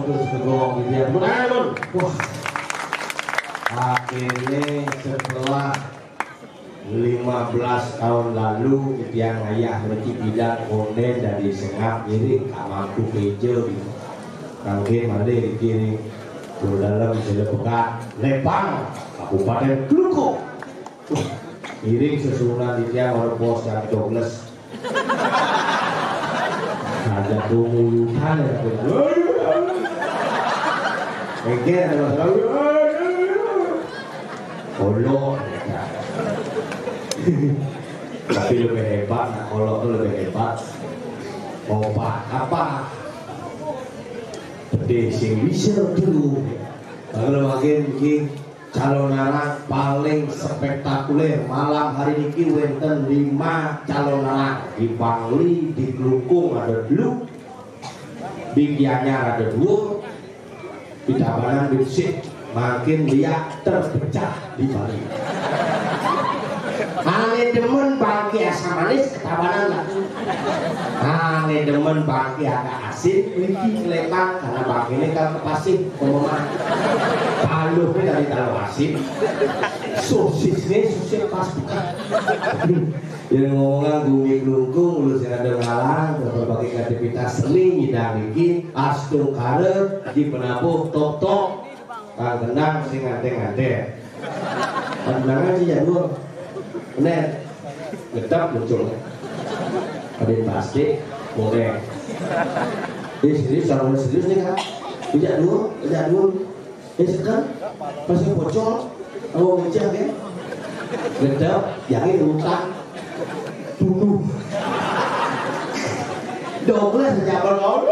terus kegowong gitu ya. Mun. Wah. Akhirnya setelah 15 tahun lalu yang ayah mereka bidang konen dari sengap ini gak mampu kejo gitu. Kangge mande di kiri ke dalam Cilepeka Lepang Kabupaten Klukuk. Iring sesunan di tiang orang bos yang cogles. Ada tumuluhan ya. Oke, ada masalah. Kolok. Tapi lebih hebat, nah kolok itu lebih hebat. Obat apa? Pede sing bisa dulu. Kalau makin bikin calon anak paling spektakuler malam hari ini wenten 5 calon anak di Bangli, di Klukung ada dulu, di Gianyar ada 2, di Tabanan di Sik makin lihat terpecah di Bali. Ane demen bangki asam manis ketabanan lah. Ane demen bangki agak asin, ini Lembang karena bangki ini kan pasif pememah. Paluhnya dari taruh asin, sosisnya sosis pas bukan. Yang ngomongnya Bumi Klungkung, lulus yang ada ngalang, berbagai kreativitas seni, nyidang bikin, astung karet, di penabuh, tok-tok, kang kendang, sing ngante-ngante. Kendangan sih ya gue. Bener, gedap muncul. Ada plastik, goreng. Ini serius, orang serius nih kan? Tidak dulu. Ini sekarang pasti bocor. Oh ngecek ya? Gedap, yang utang, bunuh. Double sejak berlalu.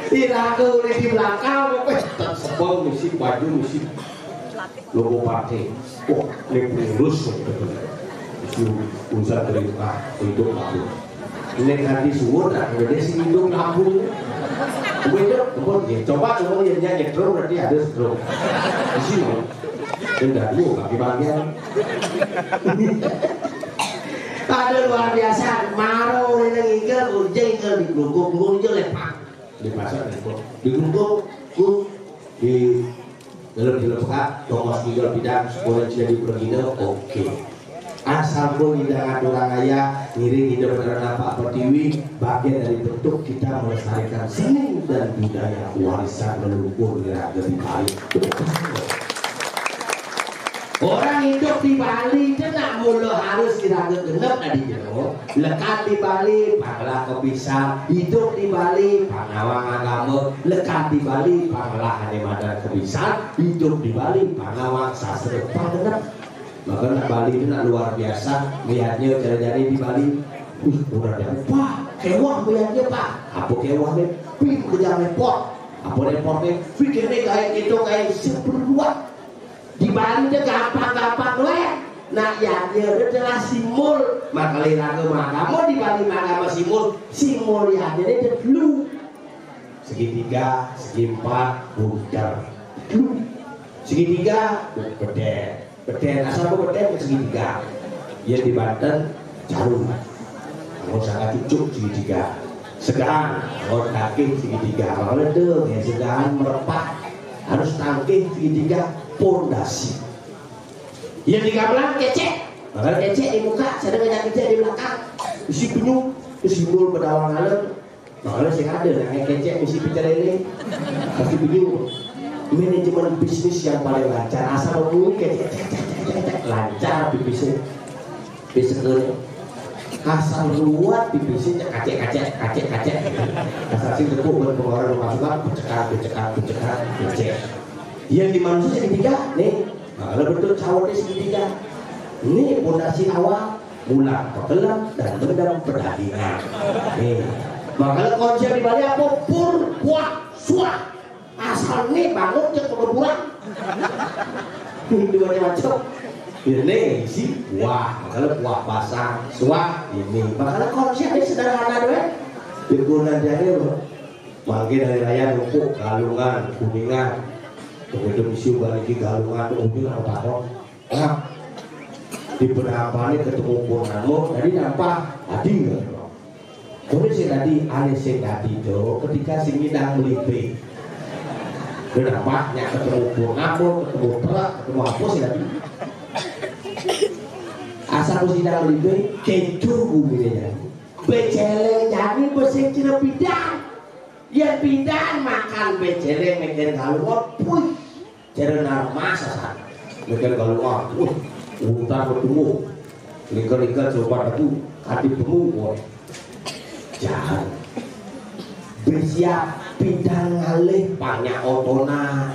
Tiraga di belakang, sebel misi baju misi logo partai. Wah, ini lurus, misi unsur dari hidup aku. Ini ganti suwur, ada sih hidup kampung. Begitu, kemudian coba yang nyanyi drum berarti ada drum. Di sini, tidak dulu bagi-bagian. Ada luar biasa, maro ini ngikir, urjeng di Klukuk Lepang. Di pasar di Klukuk di dalam Cilepeka tongos tinggal bidang sekolah jadi pergido oke. Asal pun hidangan orang ayah ngiring hidup karena Pak Pertiwi bagian dari bentuk kita melestarikan seni dan budaya warisan leluhur di Bali. Orang hidup di Bali tidak mulu harus diraga genep tadi jero. Lekat di Bali panglah kepisah, hidup di Bali pangawang agama, lekat di Bali panglah hanemadar kepisah, hidup di Bali pangawang sastra pangenep. Maka Bali itu luar biasa, lihatnya cara-cara di Bali. Udah ada wah, kewah lihatnya Pak. Apa kewahnya? Pih kejar repot. Apa repotnya? Pikirnya kayak gitu kayak seperluat. Di Bali dia gampang-gampang weh. Nah ya dia adalah simul. Maka liraga makamu di Bali makamu simul ya dia dulu. Segitiga, segi 4, bujar. Segitiga, beden. Asal beden segitiga. Ya di Banten jarum. Kalau sangat cucuk segitiga. Segaan, kalau kaki segitiga. Kalau ledeng ya segaan merepak. Harus tangkih segitiga. Pondasi yang di gamelan kecek, bakal kecek di muka, sedang banyak kecek di belakang, isi penyung, simbol pedawang alam, makanya sih ada yang kecek, isi pecelele, pasti penyung. Manajemen bisnis yang paling lancar, asal ngomong kecek, lancar bisnisnya, bisnisnya, asal ruwet bisnisnya kacek, asal sih tepuk berpengaruh masukan, becekar, kecek. Yang di manusia segitiga nih, kalau betul cawatnya segitiga ini pondasi awal mula pegelam dan bendam perdagingan nih. Makanya konsep di Bali apa pur kuah suah asal nih bangun ke kebetulan dua macam ini sih wah makanya kuah pasang suah ini makanya konsepnya sederhana doang digunakan dari bangkit dari raya numpuk galungan kuningan begitu misi balik galungan mobil apa nah di penerapannya ketemu Purnamo tadi nampak tadi nggak Kemudian sing tadi alis sing tadi itu ketika sing ngidang melipe. Kenapa? Ketemu ngapur, ketemu perak, ketemu apa sih tadi? Asal sidang melipe keju bumine. Becele jadi bersih cina bidang. Dia bidang makan becele mikir kalau puy. Jarang masa sana. Mikir kalau utang bertemu. Liga-liga coba itu hati temu jangan bersiap bidang ngalih banyak otona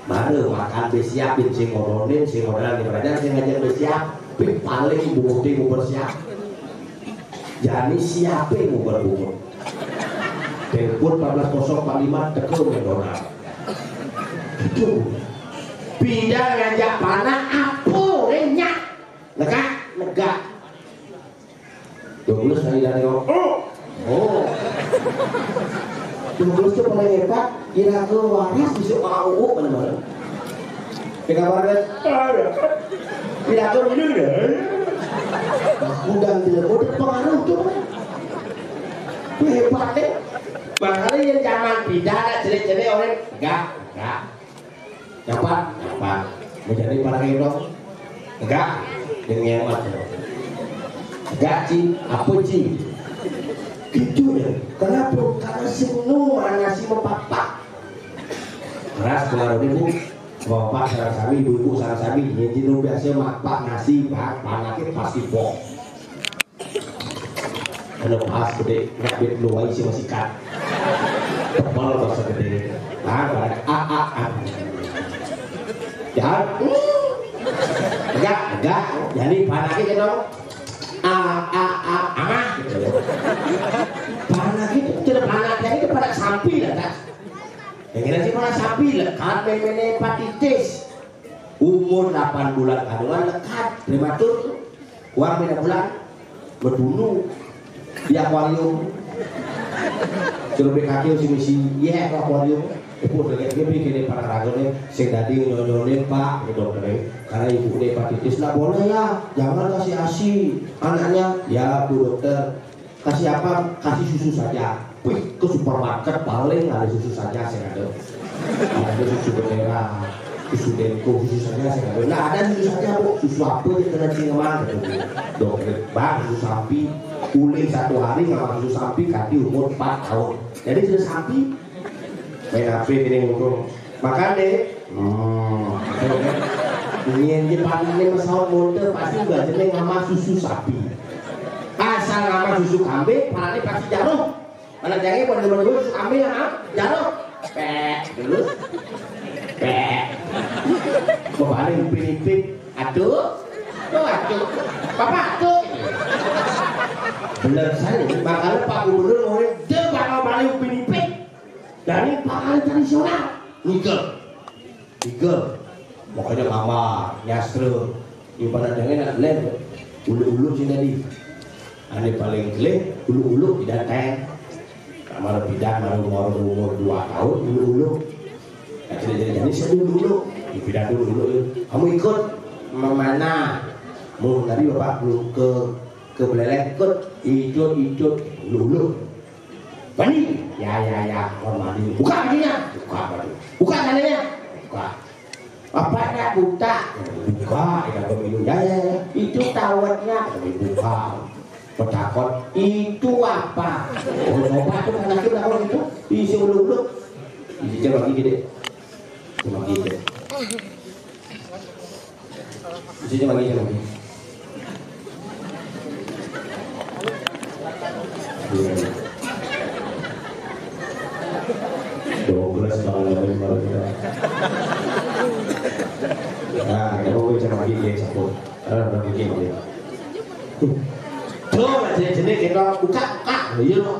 baru makan bersiap sing ngoronin sing ngoronin di badan sing ngajak bersiap paling bukti mau bersiap jadi siapa mau berbumur telepon 14.045 tekel McDonald itu bidang ngajak panah apa renyak negak Douglas dari Douglas itu paling hebat kira ke waras bisa mau mana-mana dengan waras tidak ke minum deh udang telepon pengaruh tuh hebat deh makanya yang zaman bidana jadi orang enggak dapat menjadi para hero enggak dengan hemat enggak Ci, apa Ci? Gitu ya, kenapa? Karena sinu mana si bapak keras pengaruh ibu bapak sarang sami, ibu-ibu sarang sami yang jenuh biasa mapak nasi, panaknya pasti bok kalau pas gede, nggak bet luai si masih kat tebal bahasa gede jahat enggak jadi panaknya kenapa? Panak itu tidak panaknya itu pada sapi lah tak yang kira sih pada sapi lekat memang hepatitis umur 8 bulan kandungan lekat prematur uang beda bulan berbunuh di akuarium coba kaki si misi ya ke akuarium itu udah kayak gini para ragonya sing tadi nyonyonin pak gitu karena ibu hepatitis lah boleh ya jangan kasih ASI anaknya ya bu dokter kasih apa kasih susu saja wih ke supermarket paling ada susu saja saya ada susu bendera susu denko susu saja saya ada nah ada susu saja bu susu apa yang kena cingaman dokter bang susu sapi uling 1 hari nggak susu sapi kaki umur 4 tahun jadi susu sapi main HP ini ngomong makan deh ini yang dipanggil pesawat motor pasti juga jeneng nama susu sapi asal nama susu kambing palanya pasti jarum mana jangan bener-bener susu kambing nama jarum terus kembali upin-ipin aduh papa aduh bener saya makanya Pak Gubernur ngomongin dia bakal balik upin-ipin dari panganan tradisional Nigel makanya mama nyastro di pada jangan lem ulu-ulu sih tadi ane paling lem ulu-ulu tidak teng kamar bidan baru umur 2 tahun ulu-ulu jadi saya dulu di bidan dulu kamu ikut mana mau tadi bapak belum ke Beleleng ikut ulu-ulu Bani, ya, hormati. Buka bajunya, buka sananya, buka. Apa ada buta? Buka, ya pemilu. Ya, itu tawatnya, buka. Petakon, itu apa? Oh, coba tuh anak kita kalau itu isi ulu-ulu. Isi coba gini deh, coba gini. Isi coba gini. Douglas banget baru kita. Nah, kalau kita bagi dia satu, bagi dia. Coba jenis kita buka,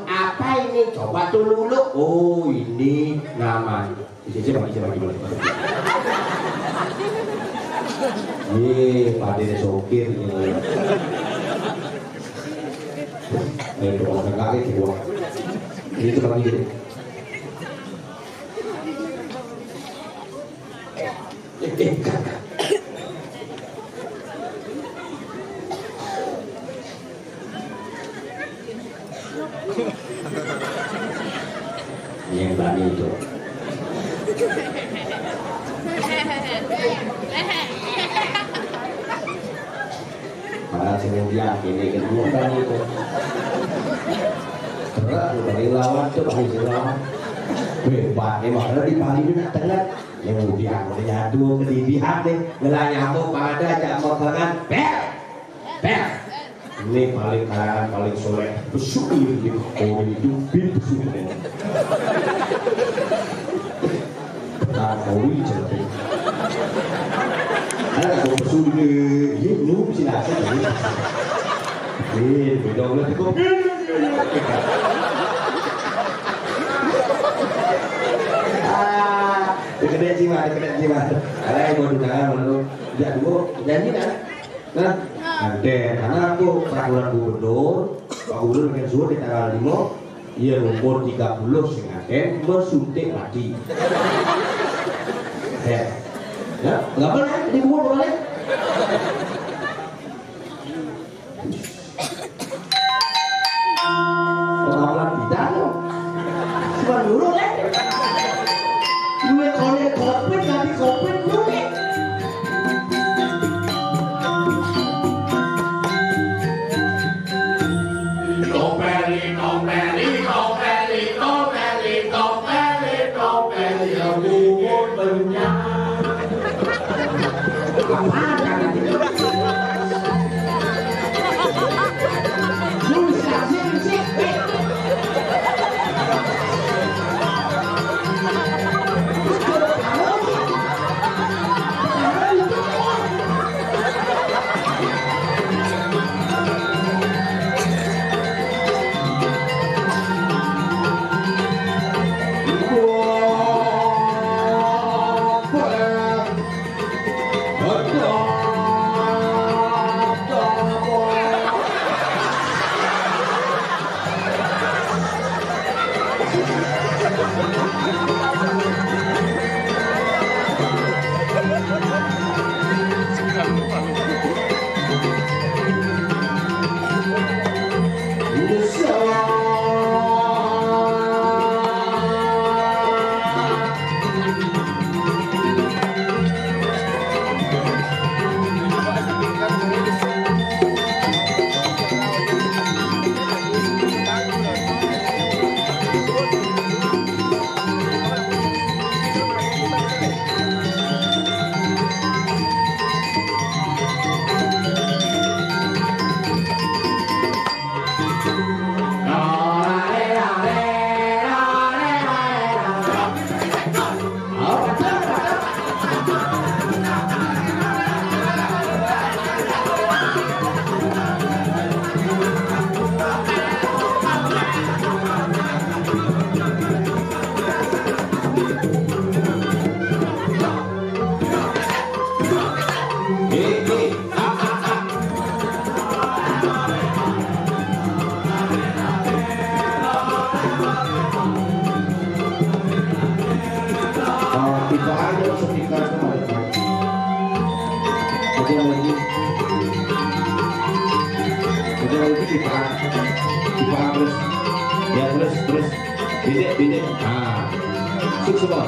apa ini? Coba dulu. Oh, ini nama. Coba. Ini Pak Dede sopir ini. Ini doang kaki kedua. Ini coba gini. Padahal kemudian ini kan itu. Terus dari lawan tuh paling lawan. Bebas nih makanya di Bali ini tengah. Kemudian menyatu kedidihan nih ngelanyamuk pada jam makan per. Ini paling kalangan paling soleh bersyukur di kau itu bin bersyukur. Kau jadi. Ada kau bersyukur ini nu bisa nasi jadi. Beda lah kau. Dekat jiwa. Ada yang mau dengar lalu jadi gua janji kan. Nah, nanti karena aku peraturan gubernur, Pak Gubernur pengen suruh di tanggal 5, ia umur 30 sing akan bersuntik mati. Ya, nggak boleh dibuat boleh. Orang bidang, cuma dulu deh. Gue kopi tapi kopi dulu. Terus bidek suk semua.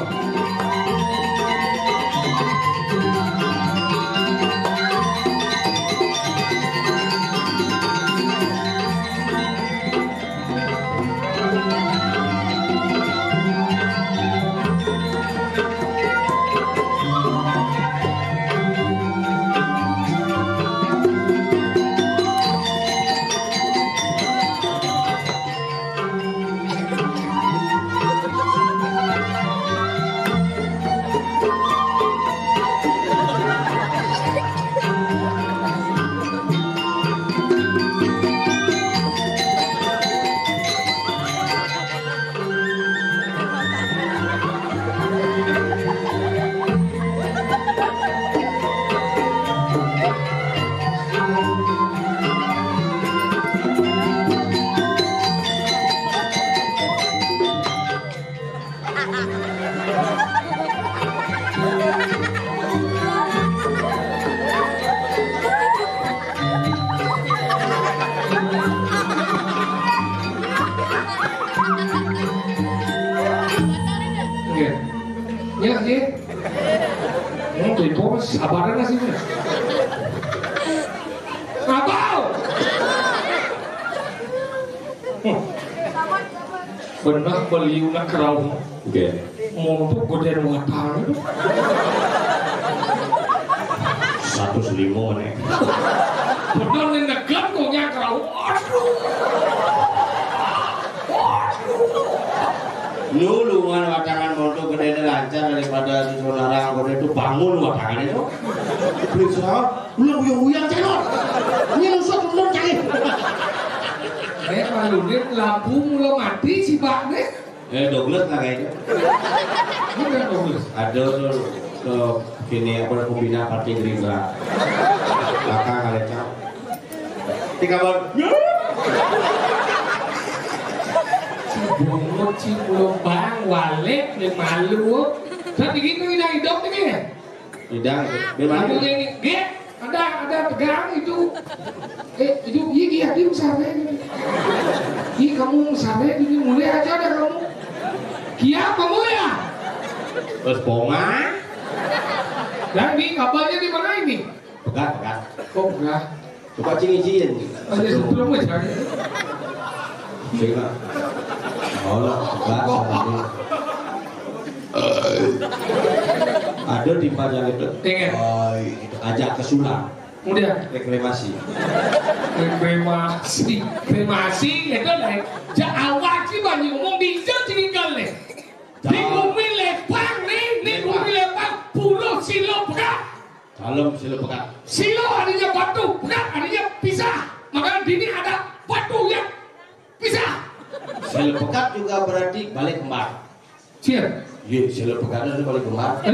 Ya sih. Ini tuh sabaran sih. Apa? Benar beliau nak kerau. Oke. Montok goden watang. 105 nih. Benar ni negan kau nyak kerau. Aduh. Nulungan wadangan montok gede lancar daripada saudara anggota itu bangun wadangan itu. Beli serau, uyang-uyang cenor. Ini musuh belum cari. Kalau ni lampu mula mati si bak ni. Douglas lah kayaknya. Bukan Douglas. Ada tuh kini apa pembina partai Gerindra. Belakang kalecak. Tiga bal. Bungut si lubang walik ni malu. Tapi gitu ini hidup ni. Hidang. Bagaimana? Ada pegang itu. Itu iya dia sare. Iya kamu sare ini mulai aja dah kamu. Kia kamu ya? Terus bonga. Dan ini kabarnya di mana ini? Pegat. Kok enggak? Coba cingin. Ada sebelum aja. Sehingga. Oh lah, pegat sama ada di Padang itu. Ajak ke Sulang. Kemudian reklamasi itu lah. Awak sih banyak ngomong bisa tinggal ni. Di bumi lepang ni bumi lepang pulau silo pekat. Dalam silo pekat. Silo artinya batu, pekat artinya pisah. Maka di sini ada batu yang pisah. Silo pekat juga berarti balik kembar. Siap. Iya, silo pekat itu balik kembar.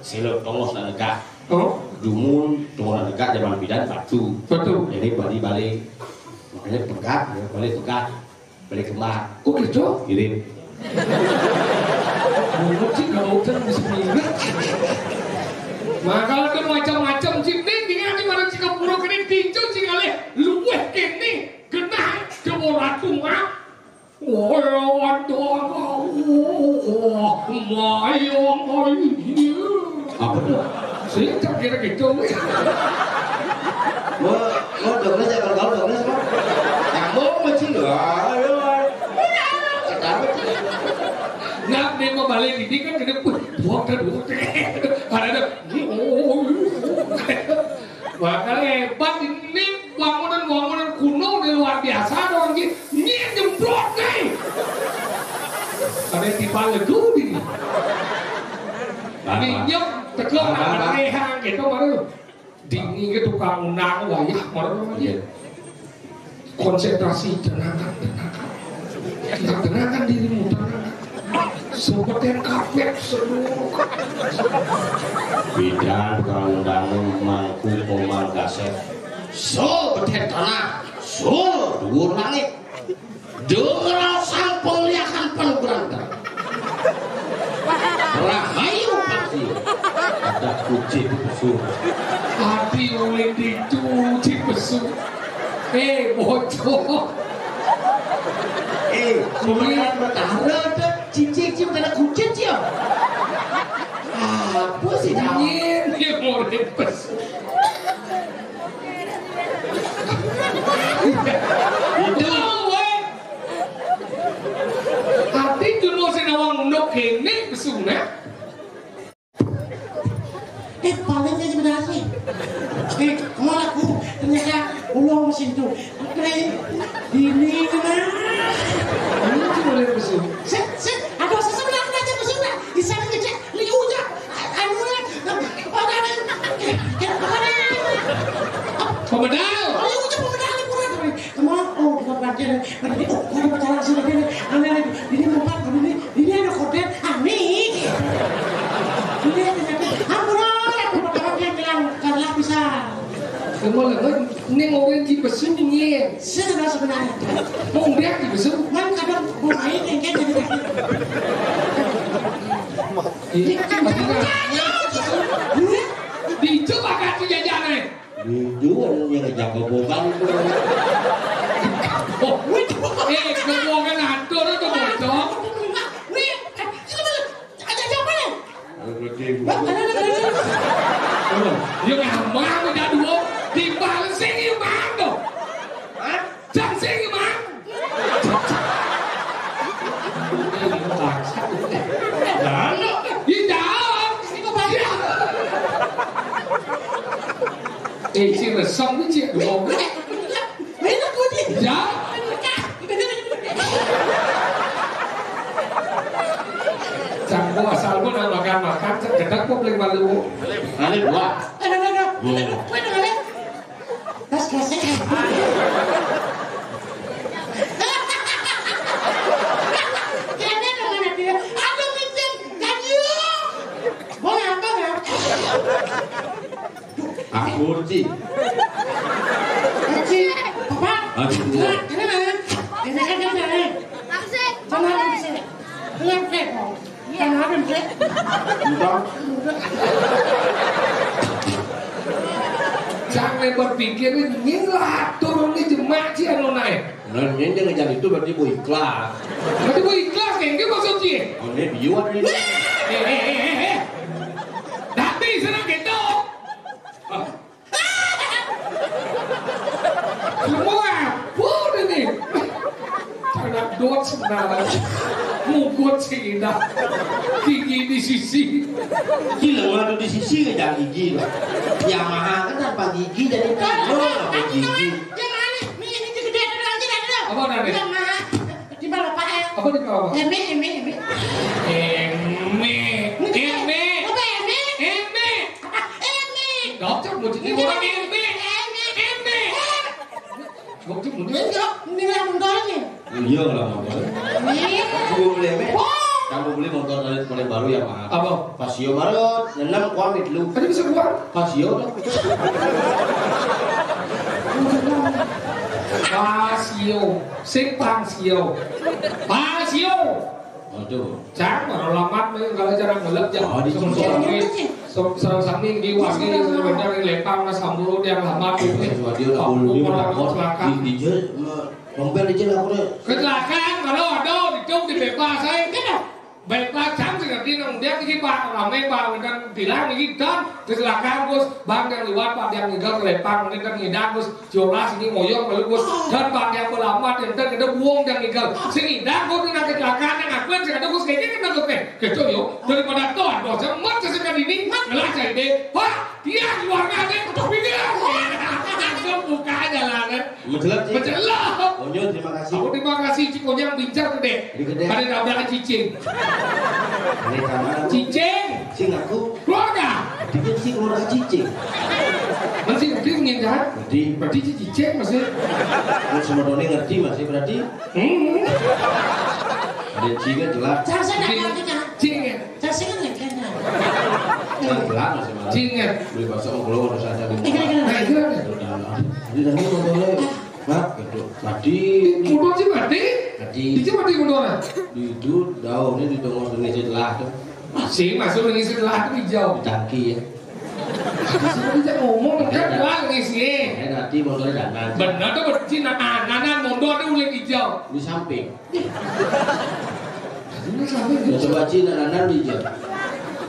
Silo tongos dan negak. Oh, Dumun, tongos dan negak zaman bidan batu. betul. Jadi balik. Makanya pekat, balik kembar. Oh gitu? Kirim. Mulut sih nggak mau kan bisa mirip. Maka ada macam-macam sih. Ini tinggal di mana sih kepulauan kini tinjau sih kali. Luweh kini kena coba ratu mah. Apa tuh? Saya tak kira gitu. Lo Douglas ya kalau Douglas apa? Kamu macam ayo. Nak dia mau balik ini kan kena buat. Ada. Makanya hebat ini bangunan kuno di luar biasa orang ini jembrot nih. Ada tipe legu ini. Ini tegang ada rehang gitu baru. Dingin ke tukang undang wayah baru aja. Konsentrasi tenangkan dirimu tenangkan. Sobetin kafe seluruh. Bidan tukang undang mangku pemang kaset. So betet tanah, so dhuwur langit. Dengar sang penglihakan penberangkat. Rahayu pasti. Ada kuci di besur. Hati oleh dicuci besuk. Bocor. Sebenarnya bertahara ada cincin ada kucing ya. Apa sih Dingin dia oleh besuk. Itu weh. Hati dulu senawang nok kene besuknya. Palingnya sebenarnya. Kalau aku ternyata ulang mesin itu. Ini gimana? Ini cuma oleh besuk. Aduh, sebenarnya aja besuknya. Di sana ngecek liunya. Anunya. Pemedal. Liunya pemedal kurang. Kemana? Oh, kita belajar. Kita pacaran sini. Ini tempat ini ada korden. Nih. Ini Kemarin ini ngomongin di besuk ni. sebenarnya. Mau dia di besuk. Man kadang main yang kayak jadi. Ini di itu pakai jajanan. Jual yang jago bobang itu. Ngomongin hantu itu bocor. Nih, ada jawabannya. Yung amang udah dua di balik sini mang dong. Jangan sini mang. Si resong cái chuyện đúng không? Mấy nó vui đi. Dạ. Chẳng có asal pun nak makan sekedar kok beli malu. Nanti dua. Quên rồi đấy. That's classic. Aku sih. Papa. Jangan berpikir inilah turun di jemaat sih anu naik. Nah, ini ngejar itu berarti bu ikhlas. Berarti bu ikhlas kan? Itu maksudnya. Oh, ini biuan ini. Tapi senang gitu. Semua pun ini. Karena dot sebenarnya. Mukut sih dah. Gigi di sisi. Gila orang tuh di sisi ngejar gigi loh. Yamaha kan tanpa gigi jadi kado apa gigi. Apa nanti? Di mana Pak? Apa di bawah? Eme. Đó chắc một chữ ngôn đó em. Một chữ một chữ. Ini lah motor ni. Iya lah motor. Kamu beli me? Kamu beli motor dari paling baru ya Pak? Apa? Pasio baru, 6 kuamit lu. Tadi bisa keluar? Pasio tuh. Pasio. Aduh. Sáng mà nó làm mắt mới kalau jarang ngelap Oh, di Xong serang samping di wagi sebenarnya lepang na samburu yang lama itu. Dia lah bulu dia takut. Di je, dompet je lah aku deh. Kecelakaan kalau ada di jauh di bebas saya kan. Baiklah jam seperti nang dia di pak ramai pak kan bilang ini kan kecelakaan bos bang yang lewat pak yang tinggal lepang ini kan ngidang bos jolas ini ngoyong lalu bos dan pak yang berlambat yang kan ada buang yang tinggal sini dah bos ini kecelakaan yang aku sekarang bos kayaknya kan aku kecoh yo daripada tuan bos cemat sesekali ini ngelah saya deh pak dia keluarga deh tapi dia langsung buka jalanan menjelat Onyo terima kasih. Aku terima kasih cikonya yang bincang gede ada nabrak cicing. Ini sama Cicing, sing aku keluarga. dikit sih keluarga cicing. Masih ngerti mengingat? Berarti cicing masih. Kalau semua doni ngerti masih berarti. Ada cingnya jelas. Cara saya nak ngerti kan? Cingnya. Cara saya kan ngerti kan? Jelas masih malah. Cingnya. Beli bakso ngobrol harus ada di. Nah itu kan. Jadi tadi motornya, nak gitu. Tadi. Motor sih mati. Tadi. Itu mati motornya. Itu daunnya di tengah tengah setelah tuh. Masih masuk lagi setelah itu hijau. Di kaki ya. Masih bisa ngomong kan keluar ngisi. Nanti motornya danan. Benar tuh berarti nanan motor itu udah hijau. Di samping. Ini sampai. Coba Cina nanan di hijau.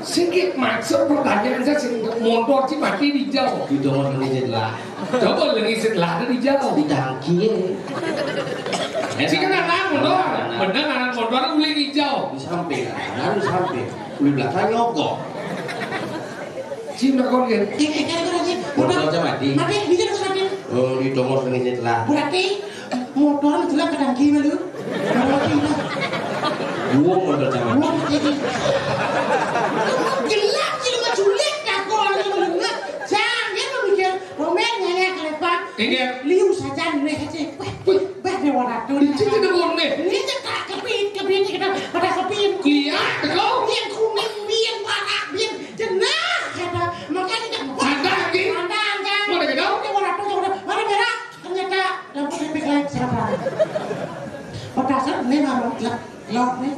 Sedikit maksud pertanyaan saya sih motor sih mati hijau. Di tengah tengah setelah. Coba lagi setelah itu hijau. Di kaki ya. Sih kan anak motor, bener anak motor itu udah hijau. Di samping, nanan di samping. Di belakang nyogok. Cina kau lihat. Motornya mati. Mati, bisa mati. Oh, di tengah tengah setelah. Berarti motor itu lah kadang gini lu. Buang motor sama. Gelap sih lu culik dah kau lu. Jangan lu mikir romennya ya kelepak. Ingat. Liu saja nih aja. Bah dewa tuh. Di sini ada bom nih. Ini cekak kepit kita pada kepit. Lihat kau. Biar kuning, biar warna, biar jenah kata. Makanya kita Pandang lagi. Pandang kan. Mana kau? Ini warna tuh warna merah. Ternyata lampu kepit lain siapa? Pada saat ini malam gelap nih.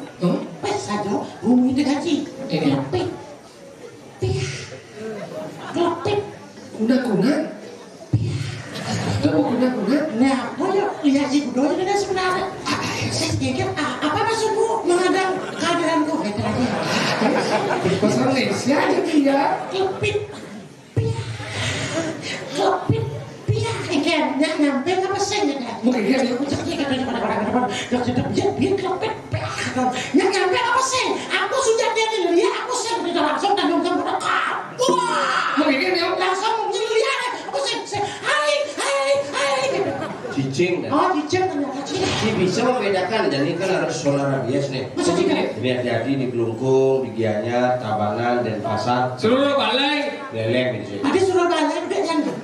Pas saja bumi digaji. Kepit. Kepit. Kunang-kunang. Kamu kunang-kunang. Nah, boleh lihat si Budo juga sebenarnya. Saya pikir apa maksudmu mengadang kehadiranku? Bahasa Malaysia aja dia. Kepit, kepit, ikan nyampe apa sih ya? Mungkin dia dia. Nyampe apa sih? Aku sudah dia aku sih langsung tanggung jawab. Wah, Mungkin dia langsung lihat aku sih Bisa membedakan, jadi kan ada zona rabies nih. Ini hati-hati di Kelungkung, di Gianyar, Tabanan, Denpasar. Seluruh balai. Leleng di sini. Ada suruh balai udah jangan.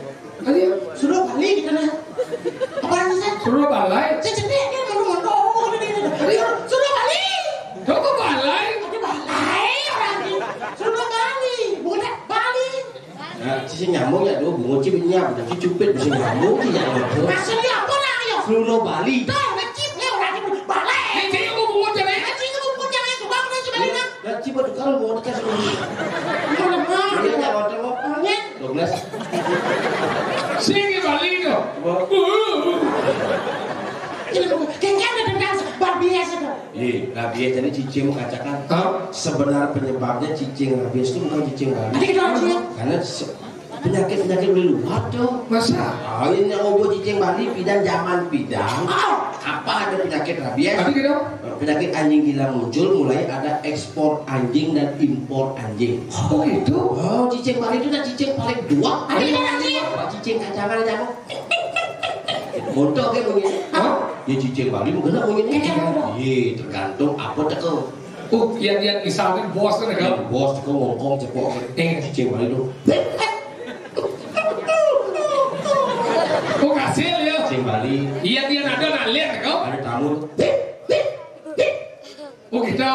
Suruh balai kita nah. Apa sih? Suruh balai. Cecek dia mondo-mondo. Suruh balai. Coba balai. Ada balai orang ini. Suruh balai. Bukan Bali. Nah, sisi nyamuk ya dulu, bungo cipnya, bukan cipet, bisa nyamuk sih nyamuk. Maksudnya apa lah ayo? Seluruh Bali. Tuh, ngecipnya orang ini balai. Jadi aku bungo jangan. Ngecip itu pun jangan itu bangun aja balik nak. Nah, cipet kalau mau dekat sama ini. Mau lemah. Dia nyamuk tengok. Orangnya. Douglas. Sini Bali kau. Kengkang ada dendam barbies itu. Rabies jadi cicing mengatakan Hah? sebenarnya penyebabnya cicing rabies itu bukan cicing Bali. Ada kita orang sini. Karena penyakit-penyakit di luar tuh. Masa? Ini ngobrol cicing Bali pidang zaman pidang. Apa ada penyakit rabies? Tadi kita. Penyakit anjing gila muncul mulai ada ekspor anjing dan impor anjing. Oh itu. Oh, cicing Bali itu udah cicing paling dua. Ada kita orang sini. Cicing kacangan nyamuk. Montok kayak begini. Ya cicing Bali mungkin begini. Iya, tergantung apa teko. Oh, yang misalnya bos kan kau. Bos teko ngongkong cepok. Cicing Bali itu. Kau kasih ya. Cicing Bali. Iya dia ada nak lihat kau. Ada tamu. Oh gitu.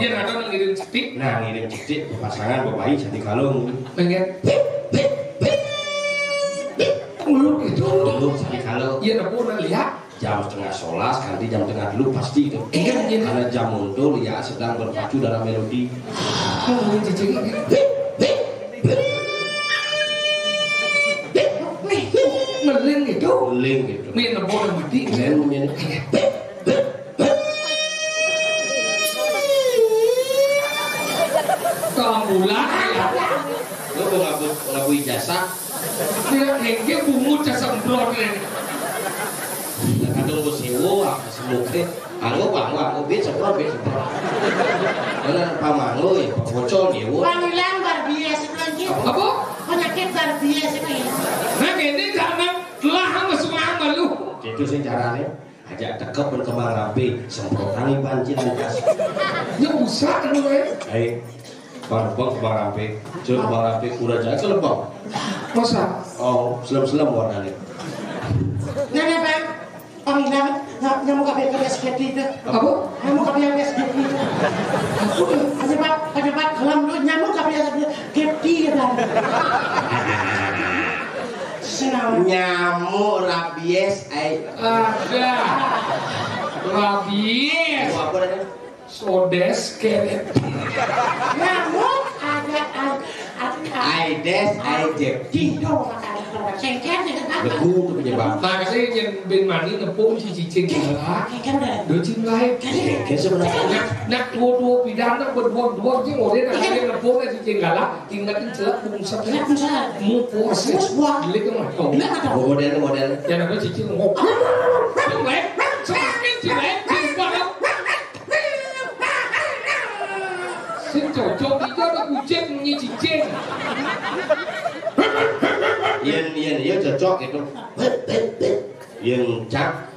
Dia ada nak ngirim cetik. Nah, ngirim cetik pasangan bapak jadi kalung. Pengen. Ulur gitu. Tunggu jadi kalung. Iya nak pun lihat. Jam setengah 11 ganti jam tengah dulu pasti itu. Karena jam muncul ya sedang berpacu dalam melodi. Oh, cicing ini. Ngeling gitu. Beling gitu. Min nak pun mati. Kemudian mungkin Kambulan ya. lo mau ngaku ijazah. Dia kengke bungut jasa semprot ini. Kadang gue sewu apa semukre. Anggo bet semprot. Mana pamanglo ya bocor ya. Panggilan barbies itu lagi. Apa? Penyakit barbies itu ya. Nah ini jangan telah sama semua lu. Itu sih caranya. Ajak tekep berkembang rapi, semprotan pancin atas. Ya usah kan lu ya. Kembang rapi, kembang rapi udah jalan ke lebang. Masa? Oh, selam warnanya. Nah, Bang. Panggilan nyamuk apa yang SPT itu? Apa? Nyamuk apa yang SPT itu? Penyebab kelam lu nyamuk apa yang SPT itu? Nyamuk rabies Ada. Rabies. apa namanya? Sodes keret. Nyamuk ada Aedes aegypti. Tidur makanya cengkeh dengan apa? Debu itu penyebab. Nah kasi yang ben mani nepung si cicing gala. Kan udah. Dua cing lain. Kayak sebenarnya. Nak dua pidana nak berdua cing orang nak kalian nepung si cicing gala. Tinggalin celak bungsa. Celak bungsa. Mu puas. Beli ke mata. Model. Yang ada cicing ngok. Cing lain. Semakin cing lain. Cing barang. Sing cocok itu ada kucing punya cicing. Iya cocok itu. Yang cap.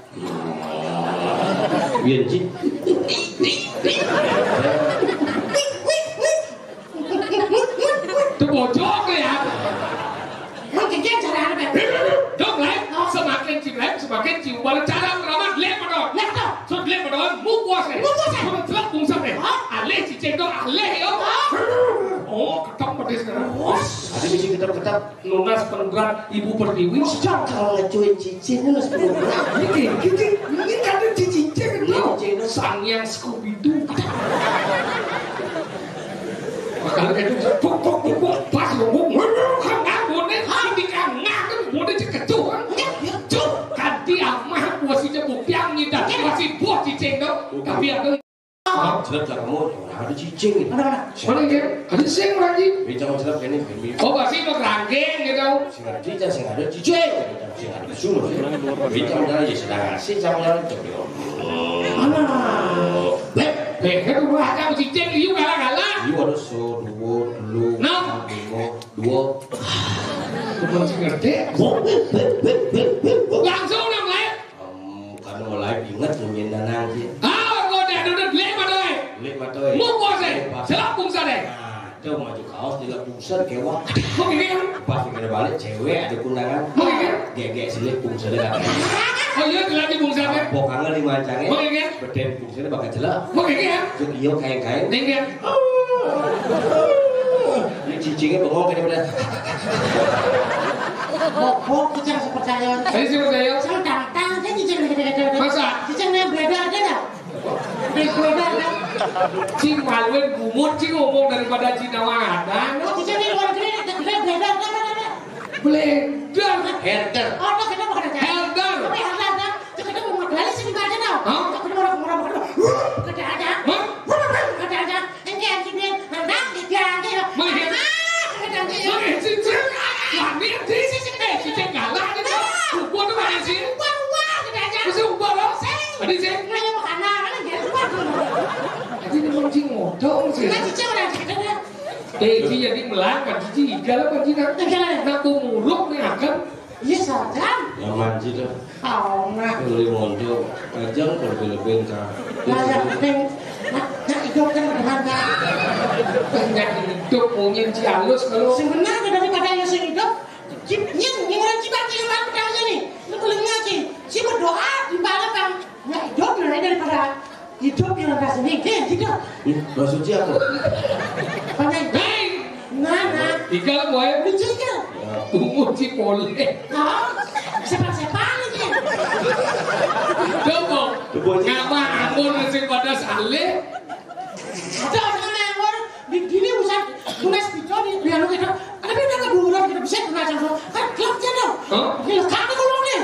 Yang cip. Itu bocok ya. Mau cengkeh cara apa? Dong lain. Semakin cing lain semakin cium. Walau cara merawat lep madon. Lep tu. Sud lep madon. Mu puas ni. Sudah celak bungsa ni. Alih cicing dong alih yo. Oh, ketam pedes sekarang. Ada misi ketap-ketap. Lunas penunggang ibu pertiwi. Kalau ngecuin cicing itu sebelum berapa? Ini ada cicing itu. Sang yang Scooby Doo. Kalau itu pok pas ngomong kan ngabone di kangak kan bone cekecuh. Cuk ganti amah posisinya bupiang nyidap masih buat cicing dong. Tapi ada Jelek kamu, ada cicing gitu. Mana? mana ya? Ada sing lagi. Bicara jelek ini. Oh pasti mau ranggeng gitu. Sing ada cicing, sing ada cicing. Sing ada suruh. Bicara ya sedang asing sama yang itu. Mana? Itu beragam cicing itu galak-galak. Iya ada so, dua, dua. Bukan sih ngerti. Langsung nang lain. Karena mulai ingat nyanyiin pungser kewak. Kok ini kan? Pas kita balik cewek ada kundangan. Kok ini kan? Gek silih pungsernya kan. Oh iya lagi bungsernya. Pokangan lima cangnya. Kok ini kan? Beden pungsernya bakal jelek. Kok ini kan? Jeng iyo kain-kain. Ini kan? Ini cicingnya bengong kayak bener. Bok cicing sepercaya. Saya sih percaya. Saya datang aja cicing gede-gede. Masa? Cicingnya beda aja dah. Beda kan? Cing maluin gumut cing ngomong daripada Cina Wadan. Oh cicing di luar negeri gede beda kan ada. Bledar. Herder. Oh no kita bukan aja. Helder. Tapi Helder kan? Kita mau modalnya sih di aja tau. Hah? Kita mau gede aja. Hah? Gede aja. Ini anjingnya hendak dia aja. Menghen. Menghen cicing. Wani cicing galak gitu. Ubah tuh mana sih? Ubah gede aja. Masih ubah loh. Adi sih. Nanya makanan kan dia ubah. Adi memang cing modong sih. Kan cicing udah gede. Ci jadi melanggar cici igal apa cina? Nak muluk nih akan. Iya saja. Nyaman sih tuh. Oh nah. Beli mondo, ajang berlebih kah. Nah yang penting nak hidup kan berharga. Banyak hidup mungkin ci halus kalau. Sebenarnya daripada yang sing hidup, yang orang cibat yang orang pertama nih, lu boleh ngaji. Si berdoa di bawah bang, nggak hidup lebih daripada hidup yang orang sini. Hidup. Maksudnya apa? Banyak. Hei, Nah. igal boy. Lucu kan? Umur ci boleh. Oh, siapa lagi? Coba, ngapa ampun masih pada saleh? Ada orang ngawur di gini urusan tulis video di biar gitu. Tapi udah keburan kita bisa tulis langsung. Kan klubnya dong. Ini kami ngomong nih.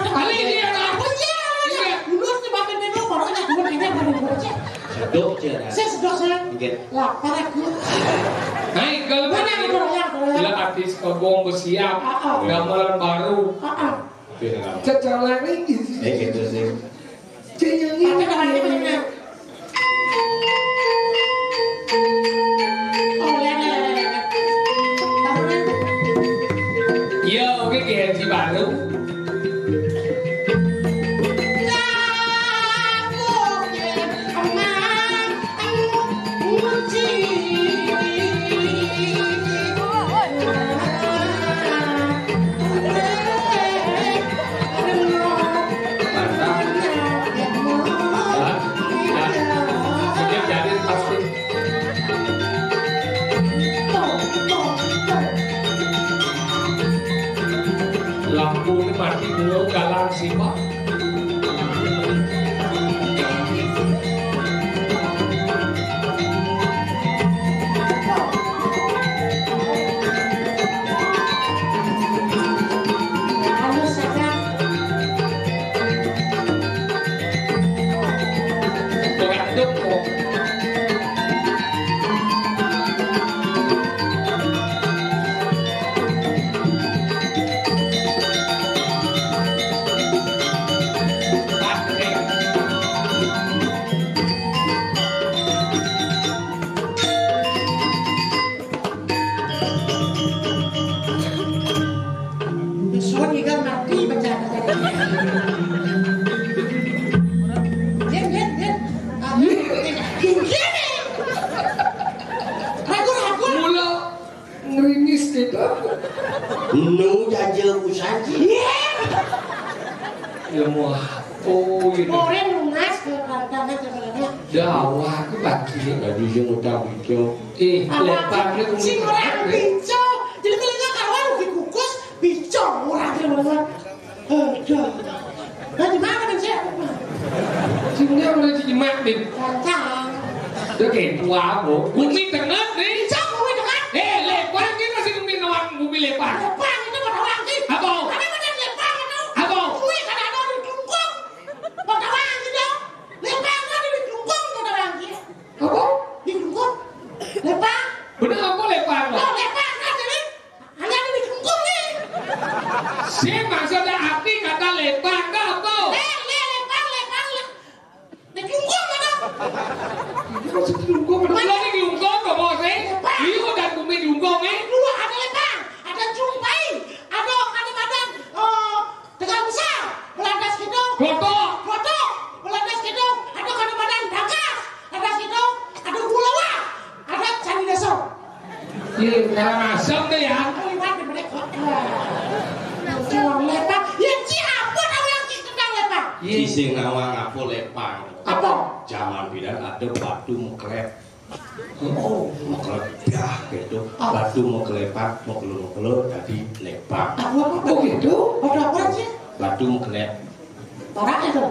Kali ini ada apa? Iya. Lulus di bagian menu baru ada dua ini baru aja. Sedok cina. Saya sedok saya. Lapar aku. Hai, kalau Mana yang berlayar? bila artis kebong bersiap, gambaran baru. Cecala ini. Gitu sih. Cecala Pakai namanya mana? Oh, lihat. Tahunan. Iya, oke gaji baru. Setiap jadi pasti. Lampu ini mati dulu galang sih pak. Nu jajal usaji. Ya mau oh ini. Orang lunas ke pantangan sebenarnya. Dawa aku bagi. Enggak bisa ngutang itu. Leparnya Si orang bico. Jadi kalau kawan dikukus bico orang teman-teman. Aduh. Nah di mana kan sih? Sini udah jimat nih. Kacang. Udah kayak tua bu. Bumi tengah nih. Bico bumi tengah. Lepar kita masih ngomongin orang bumi lepar. Lepang itu pada orang sih. Apa? Ada macam lepang itu. Apa? Wih kan ada di tungkung. Pada orang sih dong. Lepang ada di tungkung pada orang sih. Apa? Di tungkung. Lepang. Bener apa lepar? Oh lepang ada nih. Hanya ada di tungkung nih. Si maksudnya arti kata lepar ke apa? Lepang. Di tungkung ada. Masih dilungkung, bener lagi dilungkung kok macam deh ya. Liwat mereka. Jangan lepak. Ya siapa tahu yang tentang lepak? Si sing nawang apa lepang. Apa? Zaman bidan ada batu meklep. Oh, meklep ya gitu. Batu meklepak, mekelur tadi lepang. Apa begitu? Ada apa sih? Batu meklep. Orang itu.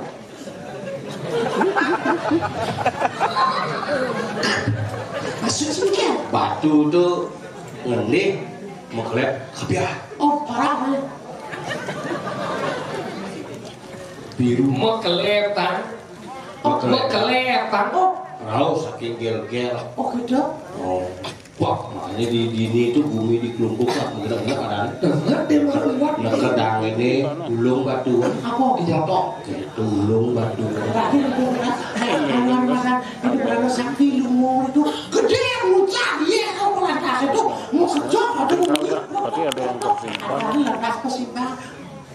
Masuk sini. Batu itu ngenih meklep kapiah. Oh, parah. Biru Mekelepan. Mekelepan. Oh, rau saking gel-gel. oh gitu. Oh, wah makanya di dini itu bumi dikelumpuk lah bener-bener ada. Ngerti luar. Nekedang ini gulung batu. Apa? Jotok gitu gulung batu. Terakhir itu kan, orang makan itu berada sakti lumur itu gede muncak dia kalau lantas itu mau sejak ada Tadi ada yang tersimpan. Ada lantas kesimpan.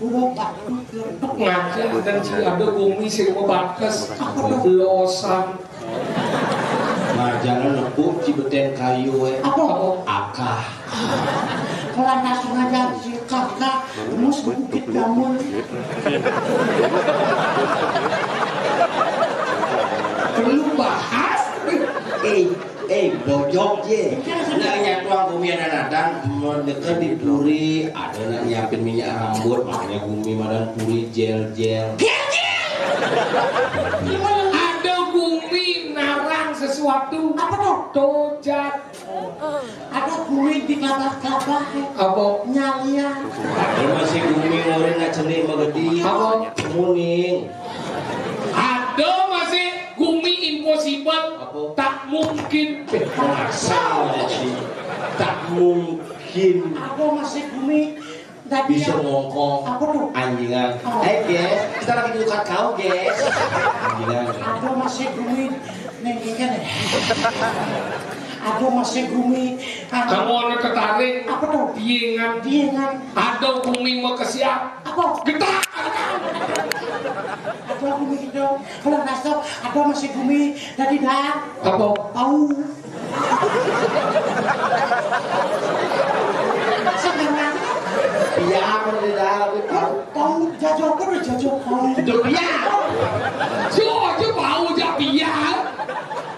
Udah batu untuk Ngaca dan si ada bumi si bakas losan. Nah jangan nepuk cibeten kayu apa? akah. Kalau nasi ngajar si kakak, mus bukit gamun. Perlu bahas. Bojok je. Nanya tuang bumi ada datang mendekat di puri ada nak nyiapin minyak rambut makanya bumi madan puri gel-gel. Ada bumi narang sesuatu. Apa tuh? Tojat. Ada kulit di kelapa-kelapa. Apa? Nyalian. Ada masih bumi ngorin nak cenik magedi. Apa? Muning. Ada masih bumi impossible. Apa? Tak mungkin. Asal sih. Tak mungkin Ada masih bumi. Tadi bisa yang ngongkong apa tuh? anjingan. Guys, kita lagi tukar kau guys. Anjingan. Ada masih bumi. Nengikan ya. Ada masih bumi. Kamu ada ketarik. Apa tuh? Diengan. Diengan. Ada bumi mau kesiap. Apa? Getak. Ada bumi gitu. Kalau nasab ada masih bumi. Tadi dah. Apa? Tahu. Sekarang Biar di dalam itu. tahu jajok kan udah jajok tahu. Itu biar. Coba bau jak biar.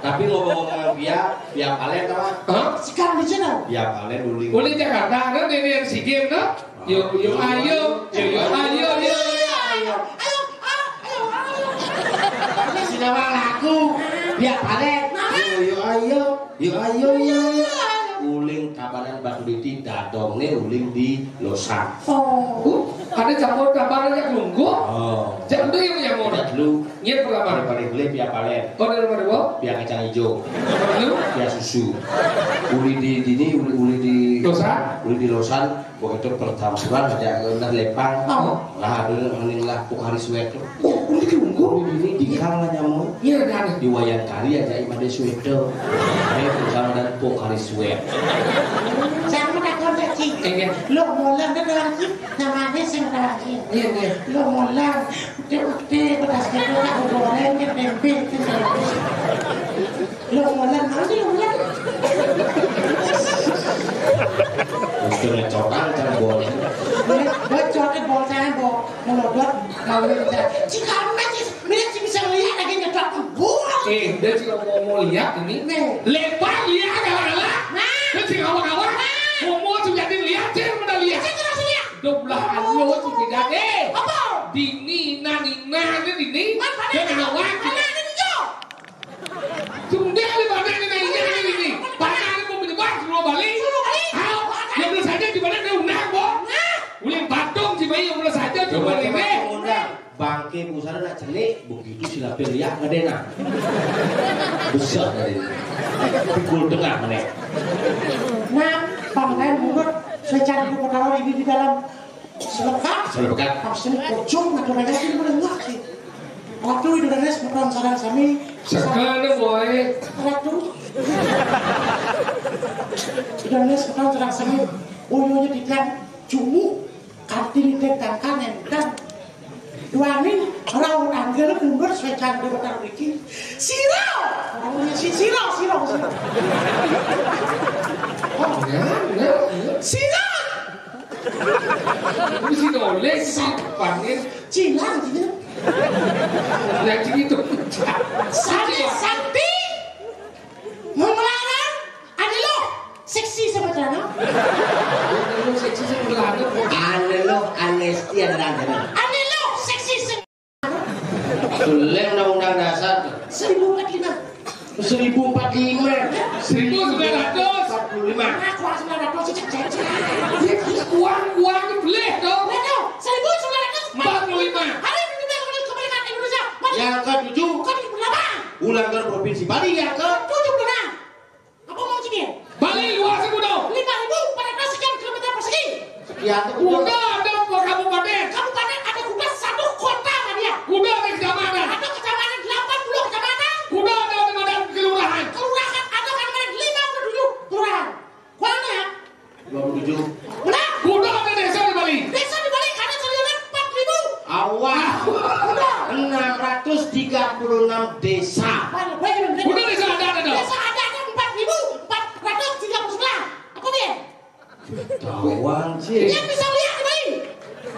Tapi ngomong-ngomong biar kalian tahu. Hah? Sekarang di sana. Biar kalian dulu. Boleh Jakarta ada yang si game dah. Yuk ayo. Ayo. Sinawang laku. Biar kalian. Yuk ayo. Uling kabanan batu diti dadongnya uling di losan. Oh. Ada campur kabar yang nunggu. Oh. Jangan tuh yang mau. Udah dulu. Nyet pertama. Paling beli biar kalian. Oh dari mana gua? Biar kacang hijau. Lu? Biar susu. Uli di ini uli di Losan? Uli di losan. Begitu pertamburan ada udah lepang. Oh. Lah ada meninglah pukari sweater. Oh, ini nunggu. Ini dikal lah nyamuk. Iya ada. Di wayang kari aja imade sweater. Ini pusang dan pukari sweater. Jangan takut cik. Iya. Lo molang kan lagi. Namanya sing lagi. Iya. Lo molang. Ukti bekas kita tak goreng ke tempe. Lo molang mana sih lo molang? Untuk ngecotan cara boleh. Bocor ke bol saya bo melodot mau lihat. Jika nanti melihat sih bisa lihat lagi nyetok buang. Dia juga mau lihat ini. Lepas lihat kawan-kawan. Dia juga kawan-kawan. Mau juga dilihat, dia udah lihat. Doblahan lo juga jadi. Apa? Dini, nina, dini. Dia kawan. Sudah di badan ini. Badan mau menyebar seluruh Bali. Yang belum saja di badan dia undang, Bo. Uling patung si bayi yang belum saja coba ini. Bangke pusara nak celik begitu sila pilihan ngadena. Besar dari ini. Pikul tengah mana? Nah, bangkai mulut secara dipotong ini di dalam selekat. Selekat. Pasti pocong atau mereka sih menengah sih. Waktu itu dan es bukan sarang kami. Sekarang boy. Waktu. Dan es bukan sarang kami. Uyunya dikan cumu. Kartini tekan kanan dan duanin rawan angger mundur secara dipotong ini. Sirau. Orangnya si sirau. Silang. Mesti noleh sih panggil Cilang gitu. yang gitu. Sakti. Mau melarang? Ada lo seksi sebenarnya. Lu seksi sebelah tu. Ane lo amnesti ada. Ada lo seksi Suleng undang-undang dasar 1045. 1045. 1945. Aku harus melarang cicak cicak. Uang tu boleh tu. Betul. 1945. 45. Hari kemerdekaan Indonesia. Yang ke-7 ulang tahun provinsi Bali yang ke-76. Apa mau jadi? Bali luas sebudo. 5.400 sekian kilometer persegi. sekian tuh Udah ada kabupaten. Kabupaten ada juga 1 kota kan dia. Udah ada kecamatan. Ada kecamatan 80 kecamatan. Udah ada kecamatan kelurahan. Kelurahan ada kecamatan 57 kelurahan. Kuana ya? 27. Benar. Udah ada desa di Bali. Desa di Bali ada sekitar 4.000. Awal Udah. 636 desa. Udah desa ada dong. Desa ada 4.439. Apa dia? Tawang sih. Dia bisa lihat di Bali.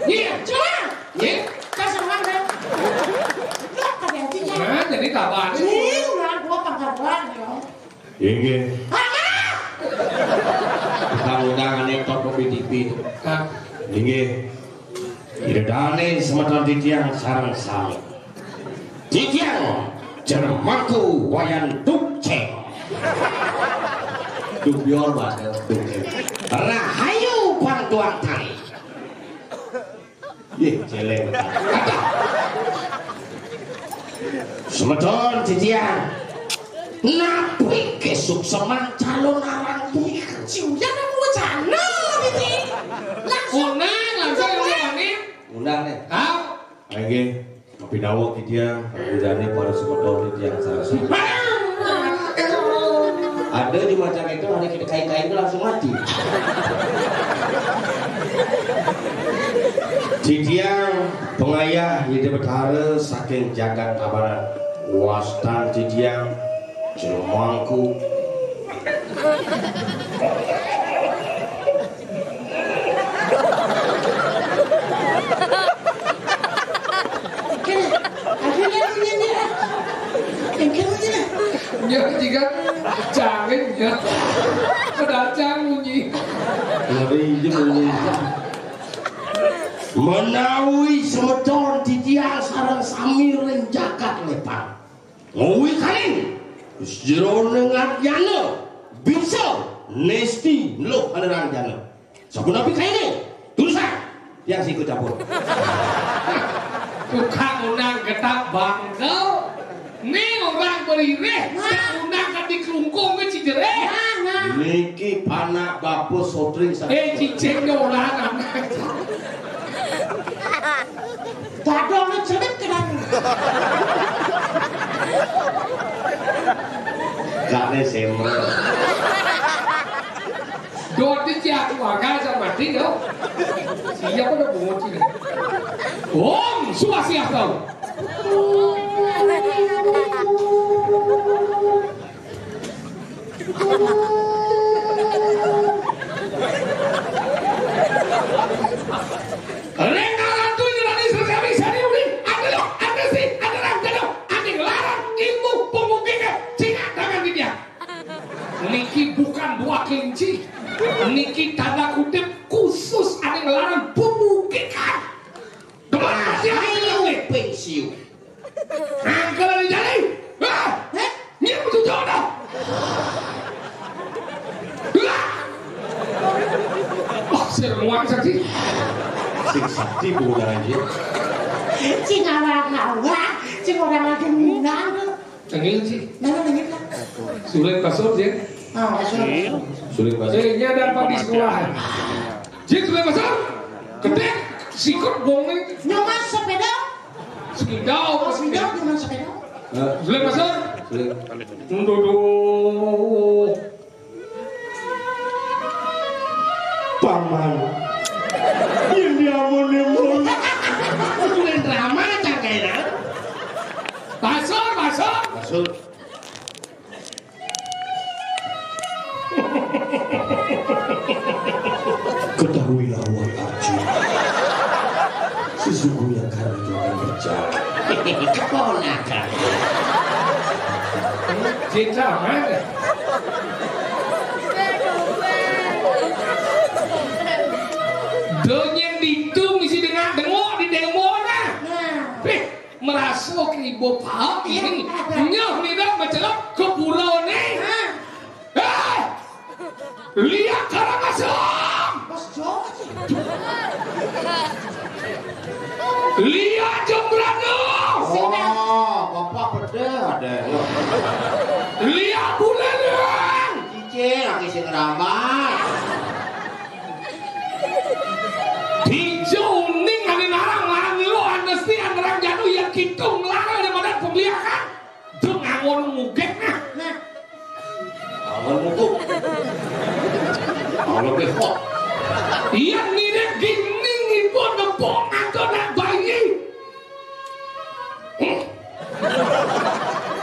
Iya. Coba. Iya. Kasih mana? Lihat kan ya. Nah, jadi kabar. Ini udah gua pangkalan ya. Inge, Undang-undang anekdot PDP itu. Nah, inge, Iredane semeton titiang sarang sami. Titiang jermanku wayan dukceng. dubior mas, dukceng. Rahayu pantuang tani. Ye, celeng. Semeton titiang. Napi kesukseman calon arang tuik. Ciunya kamu wacana gitu. Langsung. langsung yang ini. Undang nih. Kau. Inge, kopi dawok dia, udane para semeton yang sarasa. Ada di macam itu hari kita kain-kain itu langsung mati. Titiang pengayah yang bertara saking jagat kabaran. Wastan titiang jelmangku. Ya jika jangan ya. Pedacang bunyi. Ngeri je bunyi. Menawi semeton titiang sarang sami ring jagat lepan. Nguwi kaling. Jero nengat yana. Bisa nesti lo anerang jana. Sabun api kaini. Tulisan Yang sih ikut campur. Tukang undang ketak bangkau. Nih orang berireh. Undang kan dikelungkung ke Cijereh. Niki panak bapu sotring Cicing orang anak. Dadongnya jelek kan. Gak semua. Dua dia keluarga sama tinggal. Siapa udah bungut ini? Om, suasiah kau. Rengaran tu jadi sekali sari uli. Ada lo, ada sih, ada orang ada lo. Ada larang ilmu pemungkinkan. Cingat tangan dia. Niki bukan buah kelinci. Niki tanda kutip khusus ada larang pemungkinkan. Kemana sih ayo pensiun. kalau dijali, ini betul jodoh. Oh, semua saksi. Sing sakti bukan aja. Cing awak-awak, cing orang lagi ngundang. Tengil sih. Mana nengit lah. Sulit kasur sih. Ah, sulit. Sulit banget. Ini ada apa di sekolah? Jadi sulit kasur. Ketik, sikut bongeng. Nyoman sepeda. Sepidau, Sepeda, nyoman sepeda. sulit kasur. Sulit. Duduk. Paman. Yang diamun-amun. Tulen drama cangkainya. Kasur, kasur. Masuk. Ketahuilah wahai Arjuna, sesungguhnya kami itu akan berjalan. Keponakan. Cinta mana? Donyen itu mesti dengar di demo nah. Merasuk ibu paham ini. Nyoh tidak mencelok ke pulau nih. Lihat Karangasem. Lihat Jembrano. Oh, bapak beda ada. Lihat Buleleng. Cici lagi sing ramah. Tinjau ning ane narang lo anesti anarang janu yang kitung larang daripada pembeliakan. Tuh ngangon mugek nah. Awal mukuk. Awal behok. Yang mirip gining ibu nepok atau nak bayi.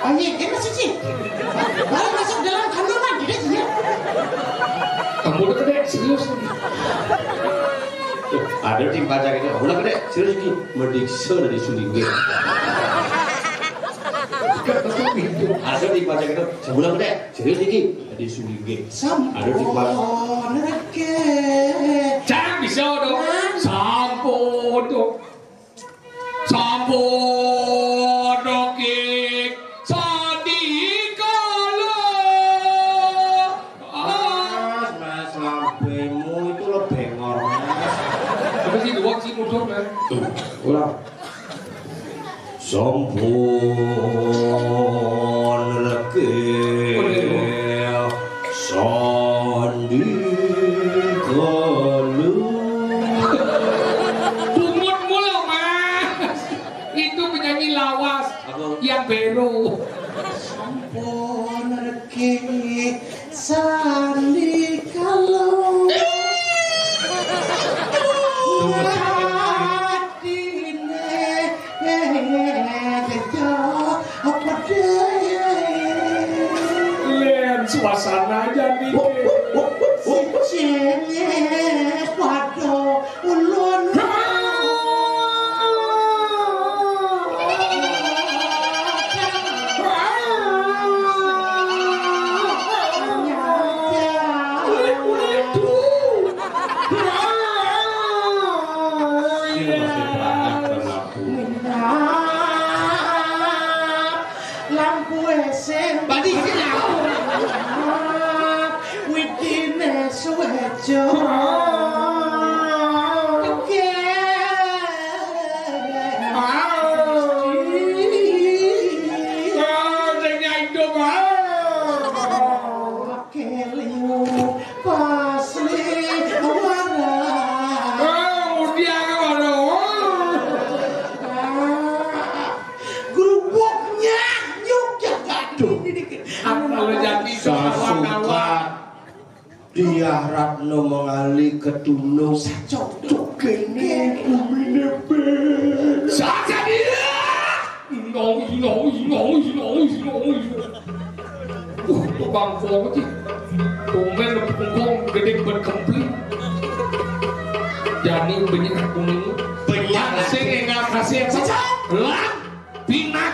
Bayi, masuk sih. Bayi masuk dalam kandungan, dia sih. Kamu udah gede, serius nih. Ada di pacar itu, udah gede, serius ini merdiksa dari Sulingge. Ada di pacar itu, sebulan gede, serius ini dari Sulingge. Ada di pacar. Jangan bisa dong, sampun dong, sampun dong kik, sadikala. Mas, lambemu itu lo bengor mas. Apa sih dua sih mudah kan? Ulang. Sampun rekil sandikalu. Pungut mulu mas, itu penyanyi lawas yang baru. Sampun reki sandikalu. Suasana jadi Cengeh waduh ulun lampu esen badi Widine suwejo Dia Ratno mengali ketunung cocok kene umine be saja dia no bang Fong sih tumben punggung gede berkempling jadi banyak kuning banyak sing enggak kasih saja lah bina